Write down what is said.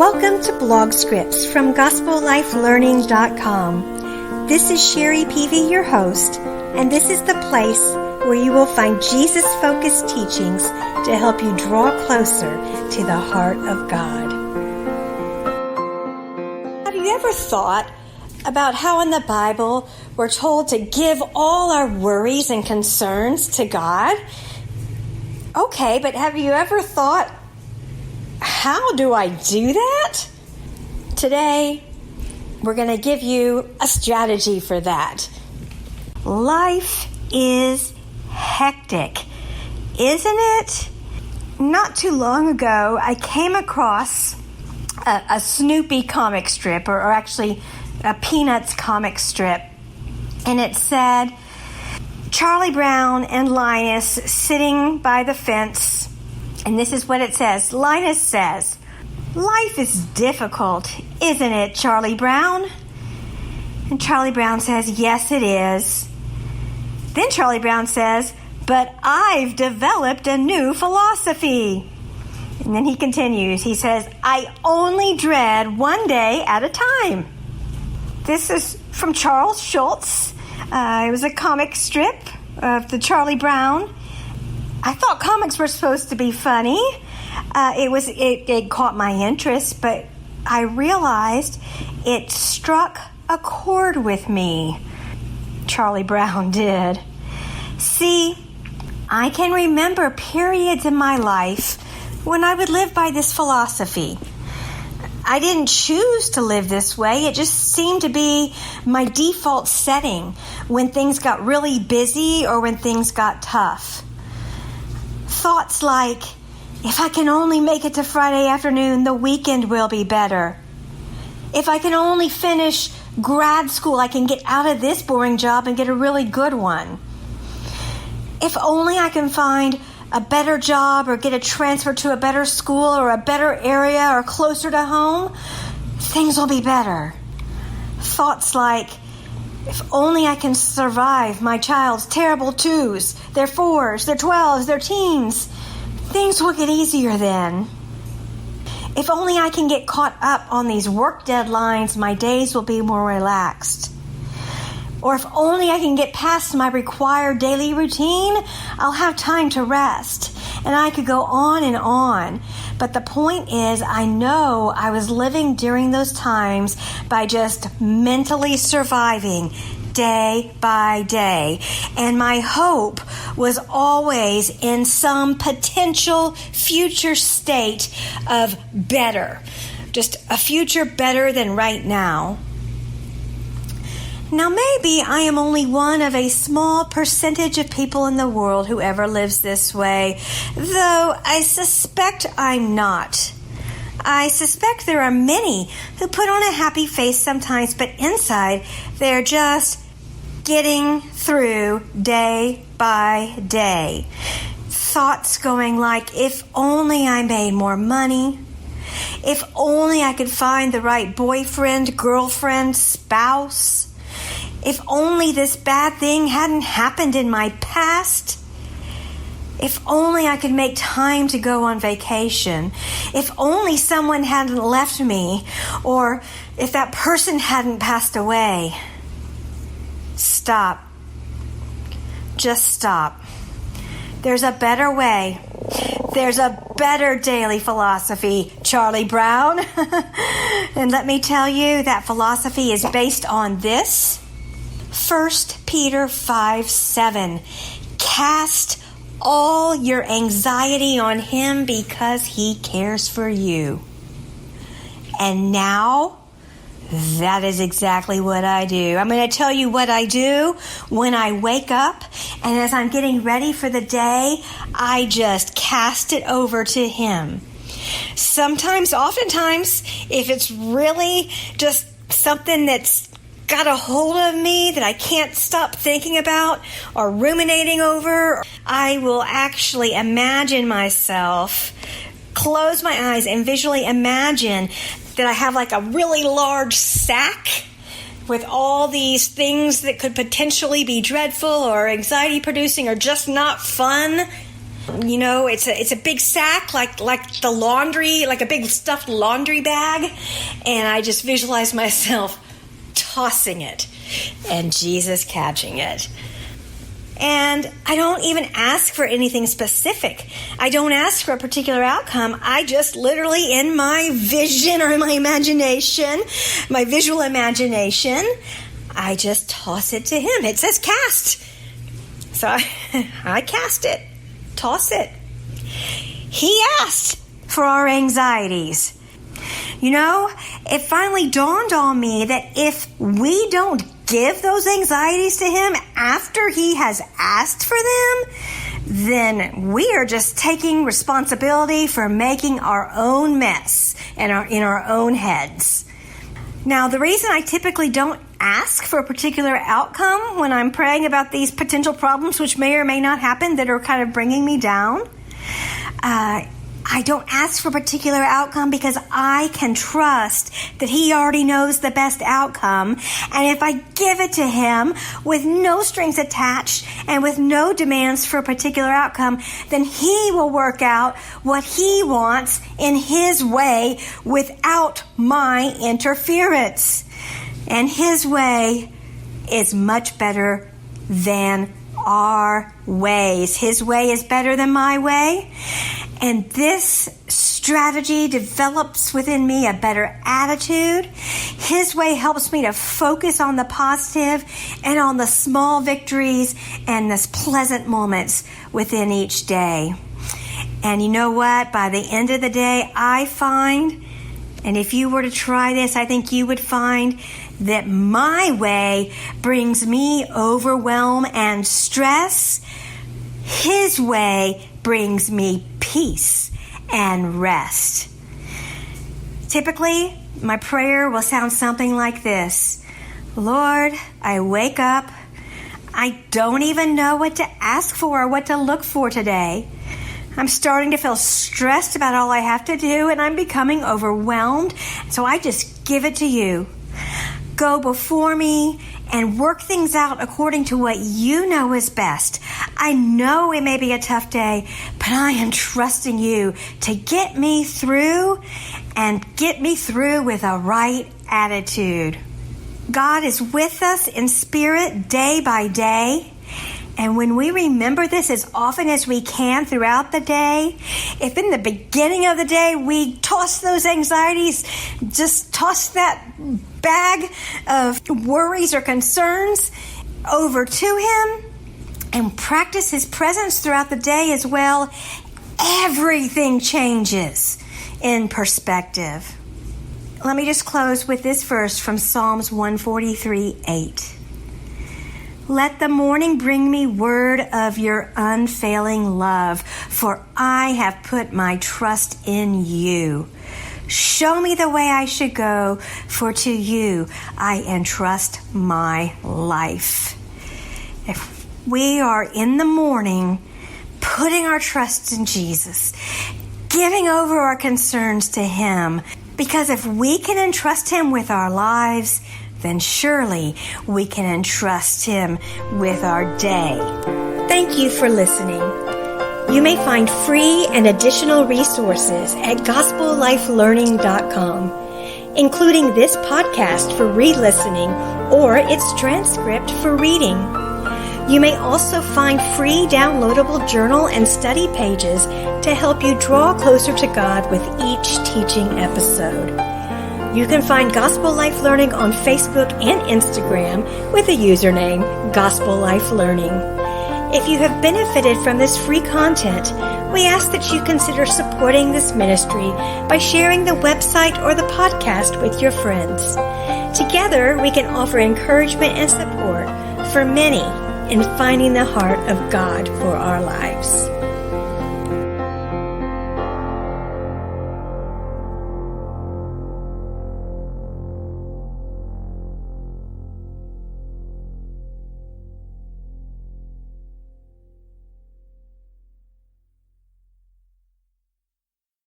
Welcome to Blog Scripts from GospelLifeLearning.com. This is Sherry Peavy, your host, and this is the place where you will find Jesus-focused teachings to help you draw closer to the heart of God. Have you ever thought about how in the Bible we're told to give all our worries and concerns to God? Okay, but have you ever thought, how do I do that? Today, we're going to give you a strategy for that. Life is hectic, isn't it? Not too long ago, I came across a Snoopy comic strip, or actually a Peanuts comic strip, and it said, Charlie Brown and Linus sitting by the fence. And this is what it says. Linus says, "Life is difficult, isn't it, Charlie Brown?" And Charlie Brown says, "Yes, it is." Then Charlie Brown says, "But I've developed a new philosophy." And then he continues. He says, "I only dread one day at a time." This is from Charles Schulz. It was a comic strip of the Charlie Brown. I thought comics were supposed to be funny. It caught my interest, but I realized it struck a chord with me. Charlie Brown did. See, I can remember periods in my life when I would live by this philosophy. I didn't choose to live this way. It just seemed to be my default setting when things got really busy or when things got tough. Thoughts like, if I can only make it to Friday afternoon, the weekend will be better. If I can only finish grad school, I can get out of this boring job and get a really good one. If only I can find a better job or get a transfer to a better school or a better area or closer to home, things will be better. Thoughts like, if only I can survive my child's terrible 2s, their 4s, their 12s, their teens, things will get easier then. If only I can get caught up on these work deadlines, my days will be more relaxed. Or if only I can get past my required daily routine, I'll have time to rest. And I could go on and on. But the point is, I know I was living during those times by just mentally surviving day by day. And my hope was always in some potential future state of better. Just a future better than right now. Now, maybe I am only one of a small percentage of people in the world who ever lives this way, though I suspect I'm not. I suspect there are many who put on a happy face sometimes, but inside they're just getting through day by day. Thoughts going like, if only I made more money. If only I could find the right boyfriend, girlfriend, spouse. If only this bad thing hadn't happened in my past. If only I could make time to go on vacation. If only someone hadn't left me, or if that person hadn't passed away. Stop. Just stop. There's a better way. There's a better daily philosophy, Charlie Brown. And let me tell you, that philosophy is based on this. 1 Peter 5:7. Cast all your anxiety on him because he cares for you. And now, that is exactly what I do. I'm going to tell you what I do when I wake up, and as I'm getting ready for the day, I just cast it over to him. Oftentimes, if it's really just something that's got a hold of me that I can't stop thinking about or ruminating over, I will actually imagine myself, close my eyes and visually imagine that I have like a really large sack with all these things that could potentially be dreadful or anxiety producing or just not fun. You know, it's a big sack, like the laundry, like a big stuffed laundry bag. And I just visualize myself tossing it and Jesus catching it. And I don't even ask for anything specific. I don't ask for a particular outcome. I just literally, in my vision or in my imagination, my visual imagination, I just toss it to him. It says cast. So I cast it, toss it. He asked for our anxieties. You know, it finally dawned on me that if we don't give those anxieties to him after he has asked for them, then we are just taking responsibility for making our own mess in our own heads. Now, the reason I typically don't ask for a particular outcome when I'm praying about these potential problems, which may or may not happen, that are kind of bringing me down, I don't ask for a particular outcome because I can trust that he already knows the best outcome. And if I give it to him with no strings attached and with no demands for a particular outcome, then he will work out what he wants in his way without my interference. And his way is much better than our ways. His way is better than my way. And this strategy develops within me a better attitude. His way helps me to focus on the positive and on the small victories and the pleasant moments within each day. And you know what? By the end of the day, I find, and if you were to try this, I think you would find that my way brings me overwhelm and stress. His way brings me peace and rest. Typically, my prayer will sound something like this. Lord, I wake up. I don't even know what to ask for or what to look for today. I'm starting to feel stressed about all I have to do, and I'm becoming overwhelmed. So I just give it to you. Go before me and work things out according to what you know is best. I know it may be a tough day, but I am trusting you to get me through and get me through with a right attitude. God is with us in spirit day by day. And when we remember this as often as we can throughout the day, if in the beginning of the day we toss those anxieties, just toss that bag of worries or concerns over to him and practice his presence throughout the day as well, everything changes in perspective. Let me just close with this verse from Psalms 143:8. Let the morning bring me word of your unfailing love, for I have put my trust in you. Show me the way I should go, for to you I entrust my life. If we are in the morning putting our trust in Jesus, giving over our concerns to him, because if we can entrust him with our lives, then surely we can entrust him with our day. Thank you for listening. You may find free and additional resources at gospelLifeLearning.com, including this podcast for re-listening or its transcript for reading. You may also find free downloadable journal and study pages to help you draw closer to God with each teaching episode. You can find Gospel Life Learning on Facebook and Instagram with the username Gospel Life Learning. If you have benefited from this free content, we ask that you consider supporting this ministry by sharing the website or the podcast with your friends. Together, we can offer encouragement and support for many in finding the heart of God for our lives.